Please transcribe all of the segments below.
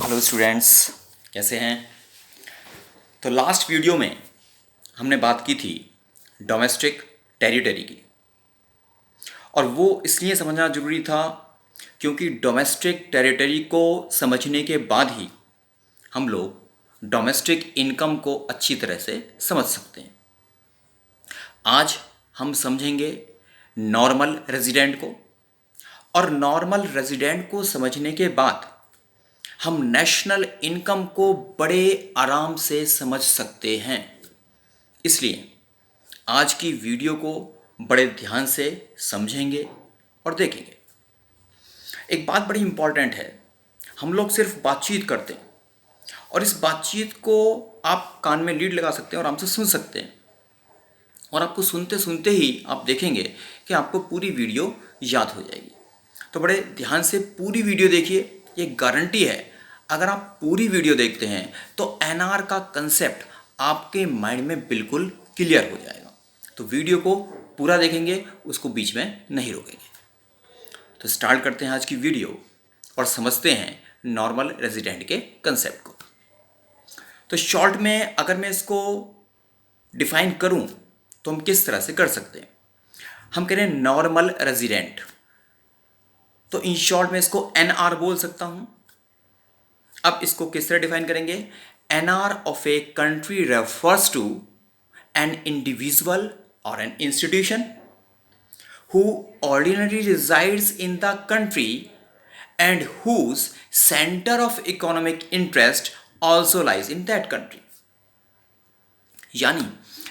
Hello students, कैसे हैं। तो लास्ट वीडियो में हमने बात की थी डोमेस्टिक टेरिटरी की, और वो इसलिए समझना ज़रूरी था क्योंकि डोमेस्टिक टेरिटरी को समझने के बाद ही हम लोग डोमेस्टिक इनकम को अच्छी तरह से समझ सकते हैं। आज हम समझेंगे नॉर्मल रेजिडेंट को, और नॉर्मल रेजिडेंट को समझने के बाद हम नेशनल इनकम को बड़े आराम से समझ सकते हैं। इसलिए आज की वीडियो को बड़े ध्यान से समझेंगे और देखेंगे। एक बात बड़ी इंपॉर्टेंट है, हम लोग सिर्फ बातचीत करते हैं और इस बातचीत को आप कान में लीड लगा सकते हैं और आराम से सुन सकते हैं, और आपको सुनते सुनते ही आप देखेंगे कि आपको पूरी वीडियो याद हो जाएगी। तो बड़े ध्यान से पूरी वीडियो देखिए। ये गारंटी है, अगर आप पूरी वीडियो देखते हैं तो एनआर का कंसेप्ट आपके माइंड में बिल्कुल क्लियर हो जाएगा। तो वीडियो को पूरा देखेंगे, उसको बीच में नहीं रोकेंगे। तो स्टार्ट करते हैं आज की वीडियो और समझते हैं नॉर्मल रेजिडेंट के कंसेप्ट को। तो शॉर्ट में अगर मैं इसको डिफाइन करूं तो हम किस तरह से कर सकते हैं। हम कह रहे हैं नॉर्मल रेजिडेंट, तो इन शॉर्ट में इसको एनआर बोल सकता हूं। अब इसको किस तरह डिफाइन करेंगे। NR of a country refers to an individual और an institution who ordinarily resides in the country and whose center of economic interest also lies in that country। यानी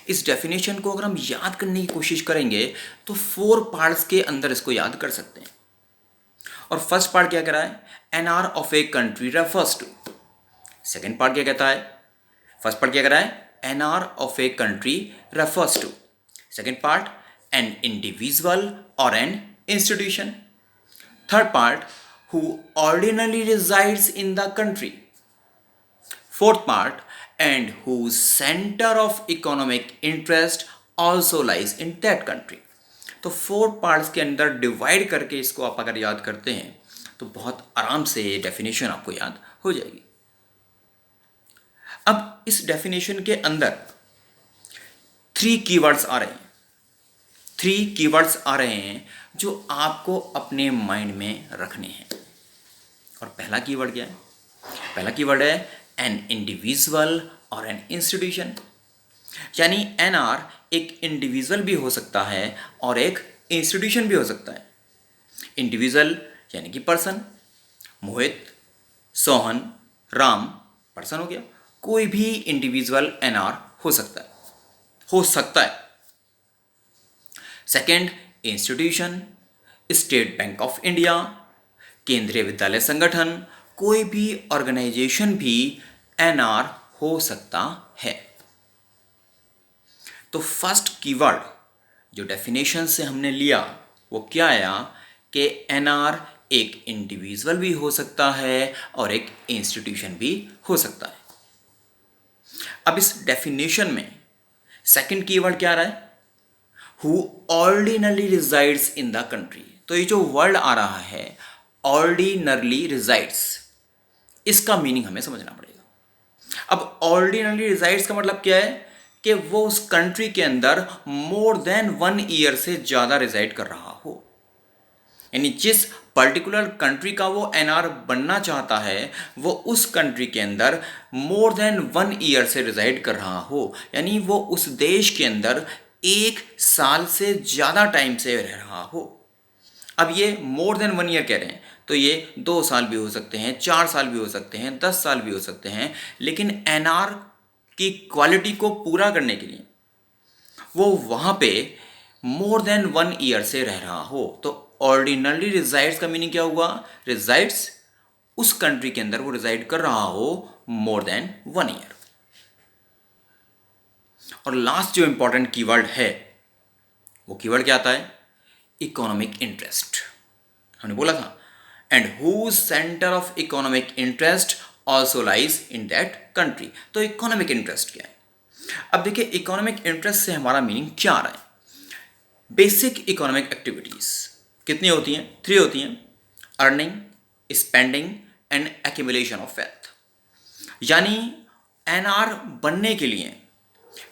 इस डेफिनेशन को अगर हम याद करने की कोशिश करेंगे तो 4 पार्ट्स के अंदर इसको याद कर सकते हैं। और फर्स्ट पार्ट क्या कह रहा है, NR of a country refers to. Second part क्या कहता है, फर्स्ट पार्ट क्या कह रहा है, NR of a country refers to. Second part, an individual or an institution. Third part, who ordinarily resides in the country. Fourth part, and whose center of economic interest also lies in that country. तो 4 parts के अंदर divide करके इसको आप अगर याद करते हैं तो बहुत आराम से ये डेफिनेशन आपको याद हो जाएगी। अब इस डेफिनेशन के अंदर 3 कीवर्ड्स आ रहे हैं। 3 कीवर्ड्स आ रहे हैं जो आपको अपने माइंड में रखने हैं। और पहला कीवर्ड क्या है, पहला कीवर्ड है एन इंडिविजुअल और एन इंस्टीट्यूशन। यानी एनआर एक इंडिविजुअल भी हो सकता है और एक इंस्टीट्यूशन भी हो सकता है। इंडिविजुअल यानी कि पर्सन, मोहित, सोहन, राम पर्सन हो गया। कोई भी इंडिविजुअल एनआर हो सकता है। Second, institution, state bank of India, केंद्रीय विद्यालय संगठन, कोई भी ऑर्गेनाइजेशन भी एनआर हो सकता है। तो फर्स्ट कीवर्ड जो डेफिनेशन से हमने लिया वो क्या आया कि एनआर एक इंडिविजुअल भी हो सकता है और एक इंस्टीट्यूशन भी हो सकता है। अब इस डेफिनेशन में सेकेंड कीवर्ड क्या आ रहा है, who ordinarily resides in the country। तो ये जो वर्ड आ रहा है ordinarily resides, इसका मीनिंग हमें समझना पड़ेगा। अब ordinarily resides का मतलब क्या है कि वो उस कंट्री के अंदर मोर देन 1 ईयर से ज्यादा रिजाइड कर रहा हो। यानी जिस पर्टिकुलर कंट्री का वो एनआर बनना चाहता है वो उस कंट्री के अंदर मोर देन 1 ईयर से रिजाइड कर रहा हो, यानी वो उस देश के अंदर 1 साल से ज़्यादा टाइम से रह रहा हो। अब ये मोर देन 1 ईयर कह रहे हैं तो ये 2 साल भी हो सकते हैं, 4 साल भी हो सकते हैं, 10 साल भी हो सकते हैं, लेकिन एनआर की क्वालिटी को पूरा करने के लिए वो वहाँ पे मोर देन 1 ईयर से रह रहा हो। तो ऑर्डिनरली रिजाइड्स का मीनिंग क्या हुआ, रिजाइड्स उस कंट्री के अंदर वो रिजाइड कर रहा हो मोर देन 1 ईयर। और लास्ट जो इंपॉर्टेंट कीवर्ड है वो कीवर्ड क्या आता है, इकोनॉमिक इंटरेस्ट। हमने बोला था and whose centre of economic interest also lies in that country. तो इकोनॉमिक इंटरेस्ट क्या है। अब देखिए इकोनॉमिक इंटरेस्ट से हमारा मीनिंग क्या आ रहा है। बेसिक इकोनॉमिक एक्टिविटीज कितनी होती हैं, 3 होती हैं, earning, spending and accumulation of wealth. यानी एनआर बनने के लिए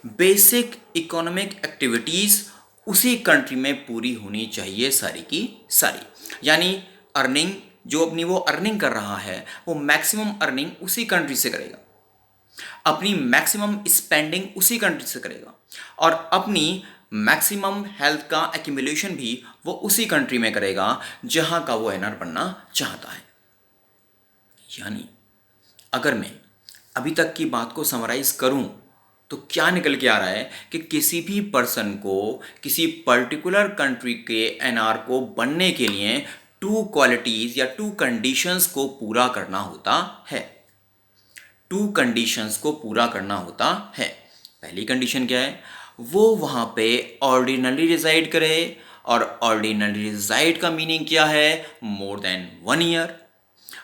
बेसिक इकोनॉमिक एक्टिविटीज उसी कंट्री में पूरी होनी चाहिए सारी की सारी। यानी अर्निंग, जो अपनी वो अर्निंग कर रहा है वो मैक्सिमम अर्निंग उसी कंट्री से करेगा, अपनी मैक्सिमम स्पेंडिंग उसी कंट्री से करेगा, और अपनी मैक्सिमम हेल्थ का एक्यूमुलेशन भी वो उसी कंट्री में करेगा जहां का वो एनआर बनना चाहता है। यानी अगर मैं अभी तक की बात को समराइज करूं तो क्या निकल के आ रहा है कि किसी भी पर्सन को किसी पर्टिकुलर कंट्री के एनआर को बनने के लिए टू क्वालिटीज या टू कंडीशंस को पूरा करना होता है। टू कंडीशंस को पूरा करना होता है। पहली कंडीशन क्या है? वो वहां पे ऑर्डिनरी रिजाइड करे, और ऑर्डिनरी रिजाइड का मीनिंग क्या है? More than 1 year.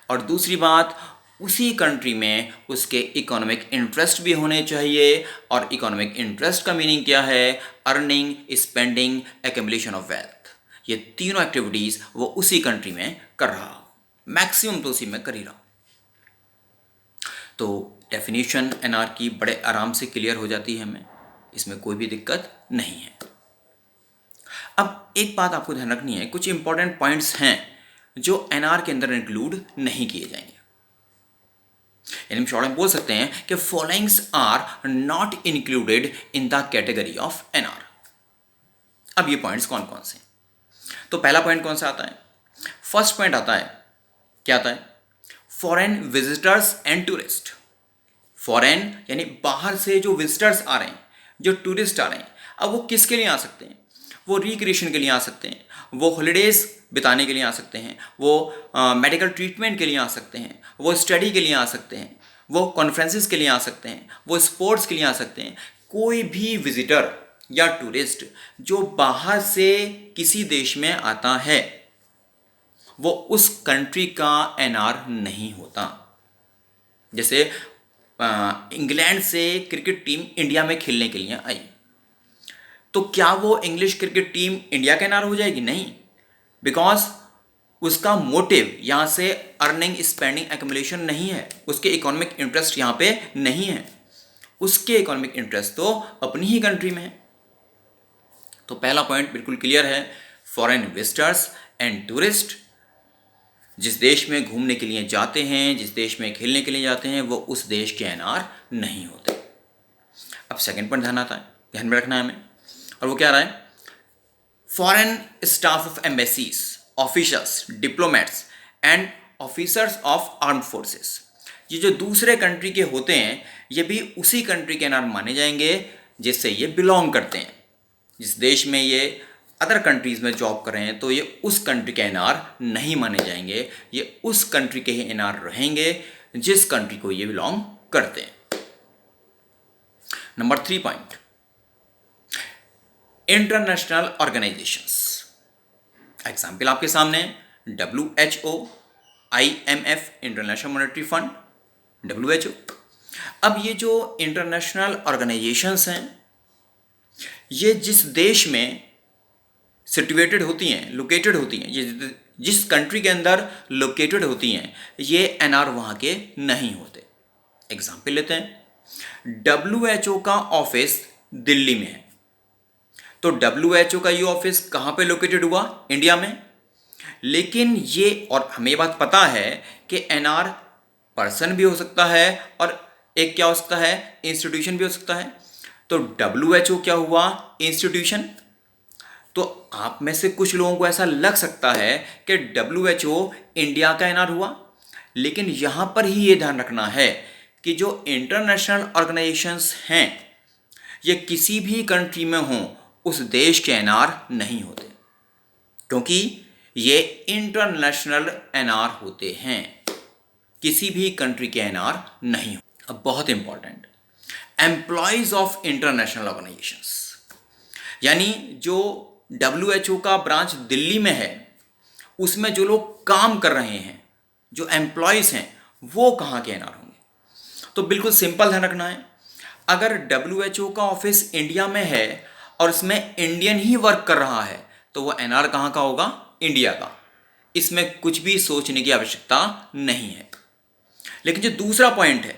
और दूसरी बात, उसी कंट्री में उसके इकोनॉमिक इंटरेस्ट भी होने चाहिए, और इकोनॉमिक इंटरेस्ट का मीनिंग क्या है? Earning, spending, accumulation of wealth. ये तीनों एक्टिविटीज वो उसी कंट्री में कर रहा हो, मैक्सिमम तो उसी में कर ही रहा हो। तो डेफिनेशन एनआर की बड़े आराम से क्लियर हो जाती है हमें, इसमें कोई भी दिक्कत नहीं है। अब एक बात आपको ध्यान रखनी है, कुछ इंपॉर्टेंट पॉइंट्स हैं जो एनआर के अंदर इंक्लूड नहीं किए जाएंगे। यानी शॉर्ट में बोल सकते हैं कि followings are not included in the category of NR. अब ये पॉइंट्स कौन कौन से? तो पहला पॉइंट कौन सा आता है? फर्स्ट पॉइंट आता है, क्या आता है? Foreign visitors and tourist. Foreign यानी बाहर से जो विजिटर्स आ रहे हैं, जो टूरिस्ट आ रहे हैं, अब वो किसके लिए आ सकते हैं? वो रिक्रिएशन के लिए आ सकते हैं, वो हॉलीडेज बिताने के लिए आ सकते हैं, वो मेडिकल ट्रीटमेंट के लिए आ सकते हैं, वो स्टडी के लिए आ सकते हैं, वो कॉन्फ्रेंसेस के लिए आ सकते हैं, वो स्पोर्ट्स के लिए आ सकते हैं। कोई भी विजिटर या टूरिस्ट जो बाहर से किसी देश में आता है वो उस कंट्री का एनआर नहीं होता। जैसे इंग्लैंड से क्रिकेट टीम इंडिया में खेलने के लिए आई, तो क्या वो इंग्लिश क्रिकेट टीम इंडिया का एनआर हो जाएगी? नहीं, बिकॉज उसका मोटिव यहां से अर्निंग, स्पेंडिंग, एक्यूमुलेशन नहीं है, उसके इकोनॉमिक इंटरेस्ट यहां पे नहीं है, उसके इकोनॉमिक इंटरेस्ट तो अपनी ही कंट्री में है। तो पहला पॉइंट बिल्कुल क्लियर है, फॉरेन विजिटर्स एंड टूरिस्ट जिस देश में घूमने के लिए जाते हैं, जिस देश में खेलने के लिए जाते हैं, वो उस देश के एनआर नहीं होते। अब सेकंड पॉइंट ध्यान आता है, ध्यान में रखना है हमें, और वो क्या रहा है? Foreign staff of embassies, officers, diplomats and officers of armed forces. ये जो दूसरे कंट्री के होते हैं ये भी उसी कंट्री के एनआर माने जाएंगे जिससे ये बिलोंग करते हैं। जिस देश में ये अदर कंट्रीज में जॉब कर रहे हैं तो ये उस कंट्री के एनआर नहीं माने जाएंगे, ये उस कंट्री के ही एनआर रहेंगे जिस कंट्री को ये बिलोंग करते हैं। Number 3 point, international organisations. Example आपके सामने, WHO, IMF, international monetary fund, WHO। अब ये जो इंटरनेशनल ऑर्गेनाइजेशंस हैं ये जिस देश में सिचुएटेड होती हैं, लोकेटेड होती हैं, ये जिस कंट्री के अंदर लोकेटेड होती हैं, ये एनआर वहाँ के नहीं होते। एग्जाम्पल लेते हैं, WHO का ऑफिस दिल्ली में है, तो WHO का ये ऑफिस कहाँ पे लोकेटेड हुआ? इंडिया में। लेकिन ये, और हमें बात पता है कि एनआर पर्सन भी हो सकता है और एक क्या हो सकता है? इंस्टीट्यूशन भी हो सकता है। तो WHO क्या हुआ? इंस्टीट्यूशन। तो आप में से कुछ लोगों को ऐसा लग सकता है कि WHO इंडिया का एनआर हुआ, लेकिन यहां पर ही ये ध्यान रखना है कि जो इंटरनेशनल ऑर्गेनाइजेशंस हैं ये किसी भी कंट्री में हों उस देश के एनआर नहीं होते, क्योंकि ये इंटरनेशनल एनआर होते हैं, किसी भी कंट्री के एनआर नहीं हो। अब बहुत important, employees of international organisations, यानी जो WHO का ब्रांच दिल्ली में है उसमें जो लोग काम कर रहे हैं, जो एम्प्लॉयज हैं, वो कहाँ के एनआर होंगे? तो बिल्कुल सिंपल ध्यान रखना है, अगर WHO का ऑफिस इंडिया में है और इसमें इंडियन ही वर्क कर रहा है तो वो एनआर कहाँ का होगा? इंडिया का। इसमें कुछ भी सोचने की आवश्यकता नहीं है। लेकिन जो दूसरा पॉइंट है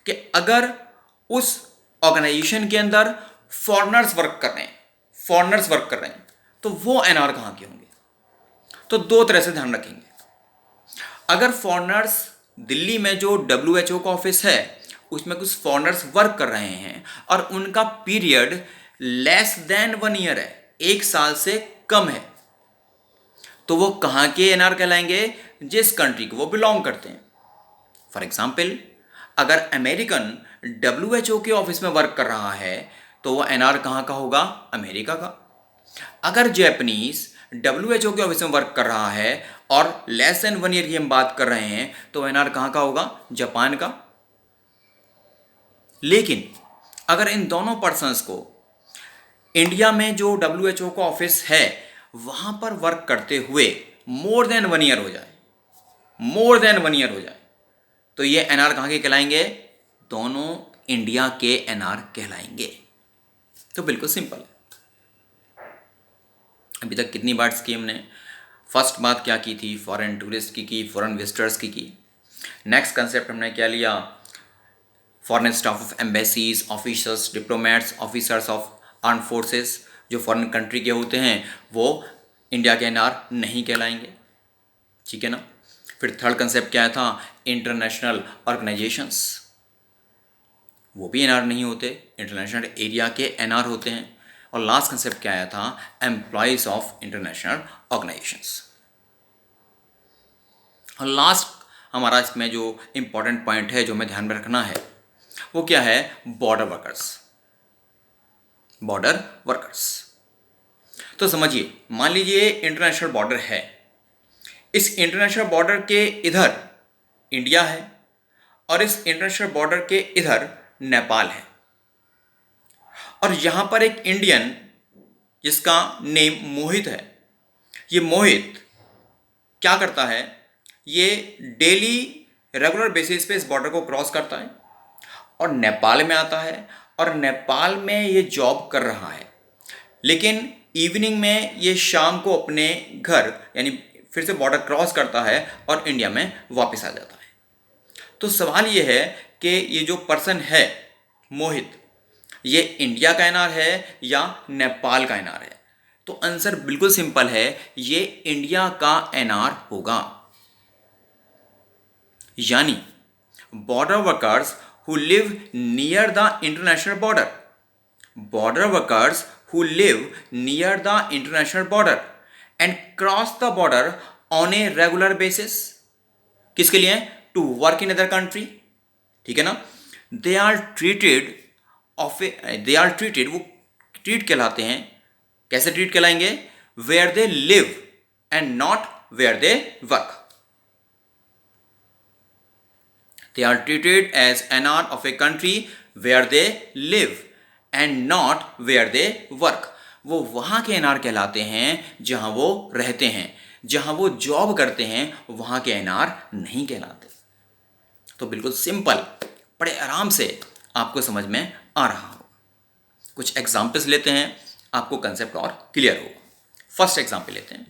कि अगर उस ऑर्गेनाइजेशन के अंदर फॉरेनर्स वर्क कर रहे हैं तो वो एनआर कहाँ के होंगे। तो दो तरह से ध्यान रखेंगे। अगर फॉरेनर्स दिल्ली में जो WHO का ऑफिस है उसमें कुछ फॉरेनर्स वर्क कर रहे हैं और उनका पीरियड लेस देन 1 ईयर है, 1 साल से कम है, तो वो कहाँ के एनआर कहलाएंगे, जिस कंट्री को वो बिलोंग करते हैं। फॉर एग्जाम्पल, अगर अमेरिकन WHO के ऑफिस में वर्क कर रहा है तो वो एनआर कहाँ का होगा, अमेरिका का। अगर जैपनीज WHO के ऑफिस में वर्क कर रहा है और लेस देन 1 ईयर की हम बात कर रहे हैं तो एनआर कहाँ का होगा, जापान का। लेकिन अगर इन दोनों पर्सन्स को इंडिया में जो WHO का ऑफिस है वहां पर वर्क करते हुए मोर देन 1 ईयर हो जाए तो ये एनआर कहाँ के कहलाएंगे, दोनों इंडिया के एनआर कहलाएंगे। तो बिल्कुल सिंपल है। अभी तक कितनी बात की हमने, फर्स्ट बात क्या की थी, फॉरेन टूरिस्ट की, फॉरेन विजिटर्स की। नेक्स्ट कंसेप्ट हमने क्या लिया, foreign staff of embassies, officers, diplomats, officers of arm forces, जो फॉरेन कंट्री के होते हैं वो इंडिया के एनआर नहीं कहलाएंगे, ठीक है ना। फिर थर्ड कंसेप्ट क्या था, इंटरनेशनल ऑर्गेनाइजेशंस, वो भी एनआर नहीं होते, इंटरनेशनल एरिया के एनआर होते हैं। और लास्ट कंसेप्ट क्या आया था, एम्प्लॉयज ऑफ इंटरनेशनल ऑर्गेनाइजेशंस। और लास्ट हमारा इसमें जो इंपॉर्टेंट पॉइंट है जो हमें ध्यान में रखना है वो क्या है, बॉर्डर वर्कर्स। तो समझिए, मान लीजिए इंटरनेशनल बॉर्डर है, इस इंटरनेशनल बॉर्डर के इधर इंडिया है और इस इंटरनेशनल बॉर्डर के इधर नेपाल है, और यहां पर एक इंडियन जिसका नेम मोहित है, ये मोहित क्या करता है, ये डेली रेगुलर बेसिस पे इस बॉर्डर को क्रॉस करता है और नेपाल में आता है, और नेपाल में ये जॉब कर रहा है, लेकिन इवनिंग में ये शाम को अपने घर यानी फिर से बॉर्डर क्रॉस करता है और इंडिया में वापस आ जाता है। तो सवाल ये है कि ये जो पर्सन है मोहित, ये इंडिया का एनआर है या नेपाल का एनआर है। तो आंसर बिल्कुल सिंपल है, ये इंडिया का एनआर होगा। यानी border workers who live near the international border and cross the border on a regular basis, किसके लिए, to work in other country, ठीक है ना। दे आर ट्रीटेड वो ट्रीट कहलाते हैं, कैसे ट्रीट कहलाएंगे, where they live and not where they work. They are treated as NR of a country where they live and not where they work. वो वहाँ के एनआर कहलाते हैं जहाँ वो रहते हैं, जहाँ वो जॉब करते हैं वहाँ के एनआर नहीं कहलाते। तो बिल्कुल सिंपल, बड़े आराम से आपको समझ में आ रहा हो। कुछ एग्जाम्पल्स लेते हैं, आपको कंसेप्ट और क्लियर होगा। फर्स्ट एग्जाम्पल लेते हैं,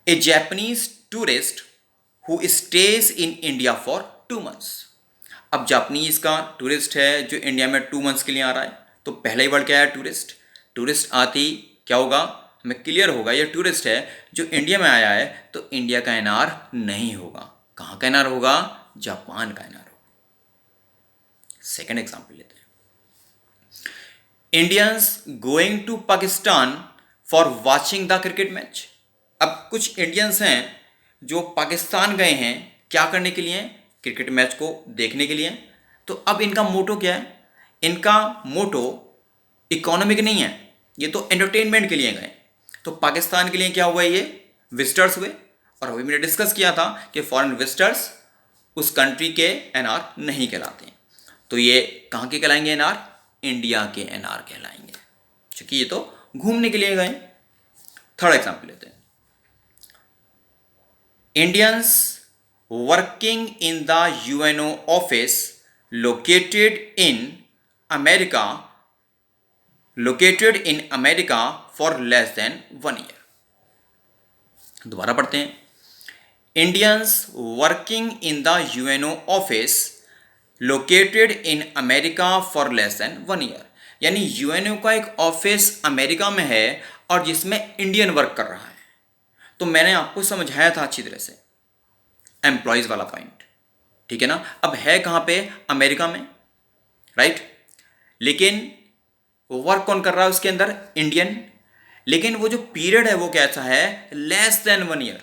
a Japanese tourist who stays in India for 2 months। अब जापानीज का टूरिस्ट है जो इंडिया में 2 months के लिए आ रहा है, तो पहला ही वर्ड क्या है, टूरिस्ट आती क्या होगा, हमें क्लियर होगा ये टूरिस्ट है जो इंडिया में आया है, तो इंडिया का एनआर नहीं होगा। कहाँ का एनआर होगा, जापान का एनआर होगा। सेकेंड एग्जाम्पल लेते हैं, Indians going to Pakistan for watching the cricket match. अब कुछ इंडियंस हैं जो पाकिस्तान गए हैं क्या करने के लिए, क्रिकेट मैच को देखने के लिए। तो अब इनका मोटो क्या है, इनका मोटो इकोनॉमिक नहीं है, ये तो एंटरटेनमेंट के लिए गए। तो पाकिस्तान के लिए क्या हुआ, ये विजिटर्स हुए, और अभी मैंने डिस्कस किया था कि फॉरेन विजिटर्स उस कंट्री के एनआर नहीं कहलाते हैं, तो ये कहाँ के कहलाएंगे एनआर, इंडिया के एनआर कहलाएंगे, क्योंकि ये तो घूमने के लिए गए। थर्ड एग्जाम्पल लेते हैं, Indians working in the UNO office located in America for less than 1 year। दोबारा पढ़ते हैं, Indians working in the UNO office located in America for less than 1 year. यानी यूएनओ का एक ऑफिस अमेरिका में है और जिसमें इंडियन वर्क कर रहा है। तो मैंने आपको समझाया था अच्छी तरह से एम्प्लॉयज वाला पॉइंट, ठीक है ना। अब है कहां पे, अमेरिका में, राइट। लेकिन वर्क कौन कर रहा है उसके अंदर, इंडियन। लेकिन वो जो पीरियड है वो कैसा है, लेस देन 1 ईयर।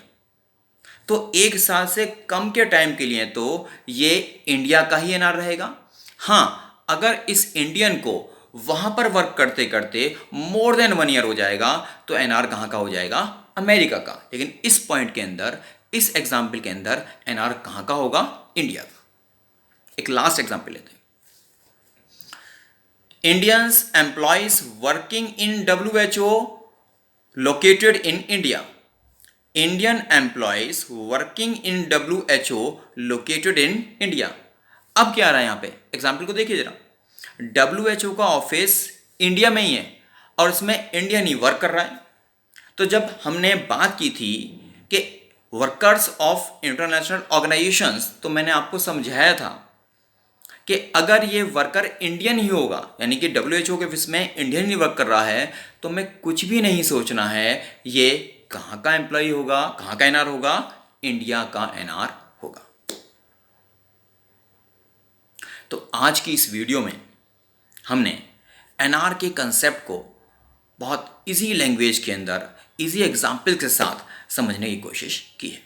तो 1 साल से कम के टाइम के लिए तो ये इंडिया का ही एनआर रहेगा। हां, अगर इस इंडियन को वहां पर वर्क करते करते मोर देन 1 ईयर हो जाएगा तो एनआर कहां का हो जाएगा, अमेरिका का। लेकिन इस पॉइंट के अंदर, इस एग्जाम्पल के अंदर एनआर कहां का होगा, इंडिया का। एक लास्ट एग्जाम्पल लेते हैं। Indians employees working in WHO located in India. Indian employees working in WHO located in India. अब क्या आ रहा है यहां पे, एग्जाम्पल को देखिए जरा। डब्ल्यूएचओ का ऑफिस इंडिया में ही है और इसमें इंडियन ही वर्क कर रहा है। तो जब हमने बात की थी कि वर्कर्स ऑफ इंटरनेशनल ऑर्गेनाइजेशंस, तो मैंने आपको समझाया था कि अगर ये वर्कर इंडियन ही होगा, यानी कि डब्ल्यूएचओ के ऑफिस में इंडियन ही वर्क कर रहा है, तो मैं कुछ भी नहीं सोचना है ये कहां का एम्प्लॉय होगा, कहां का एनआर होगा, इंडिया का एनआर होगा। तो आज की इस वीडियो में हमने एनआर के कंसेप्ट को बहुत इजी लैंग्वेज के अंदर, इजी एग्जाम्पल के साथ समझने की कोशिश की है।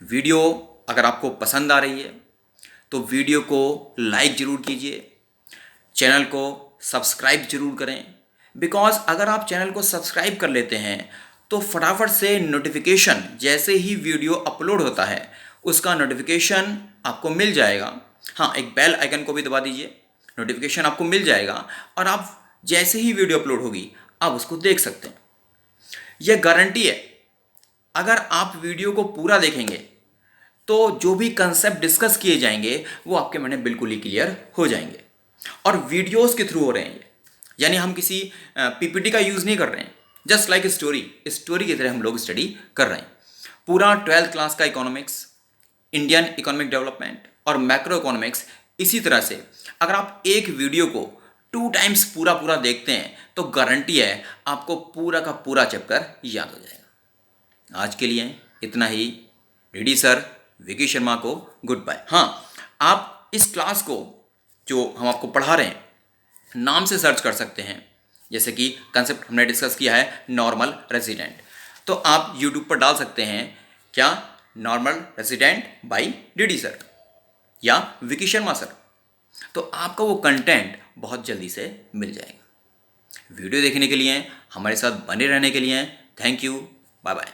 वीडियो अगर आपको पसंद आ रही है तो वीडियो को लाइक जरूर कीजिए, चैनल को सब्सक्राइब जरूर करें। बिकॉज अगर आप चैनल को सब्सक्राइब कर लेते हैं तो फटाफट से नोटिफिकेशन, जैसे ही वीडियो अपलोड होता है उसका नोटिफिकेशन आपको मिल जाएगा। हाँ, एक बेल आइकन को भी दबा दीजिए, नोटिफिकेशन आपको मिल जाएगा और आप जैसे ही वीडियो अपलोड होगी आप उसको देख सकते हैं। यह गारंटी है, अगर आप वीडियो को पूरा देखेंगे तो जो भी कंसेप्ट डिस्कस किए जाएंगे वो आपके मन में बिल्कुल ही क्लियर हो जाएंगे। और वीडियोस के थ्रू हो रहे हैं ये, यानी हम किसी पीपीटी का यूज़ नहीं कर रहे हैं। जस्ट लाइक स्टोरी की तरह हम लोग स्टडी कर रहे हैं। पूरा 12th क्लास का इकोनॉमिक्स, इंडियन इकोनॉमिक डेवलपमेंट और मैक्रो इकोनॉमिक्स, इसी तरह से अगर आप एक वीडियो को 2 टाइम्स पूरा देखते हैं तो गारंटी है आपको पूरा का पूरा चैप्टर याद हो जाएगा। आज के लिए इतना ही। डीडी सर विकी शर्मा को गुड बाय। हाँ, आप इस क्लास को जो हम आपको पढ़ा रहे हैं नाम से सर्च कर सकते हैं। जैसे कि कंसेप्ट हमने डिस्कस किया है नॉर्मल रेजिडेंट, तो आप यूट्यूब पर डाल सकते हैं क्या, normal resident by DD sir या विकी शर्मा सर, तो आपका वो कंटेंट बहुत जल्दी से मिल जाएगा। वीडियो देखने के लिए, हमारे साथ बने रहने के लिए थैंक यू, बाय बाय।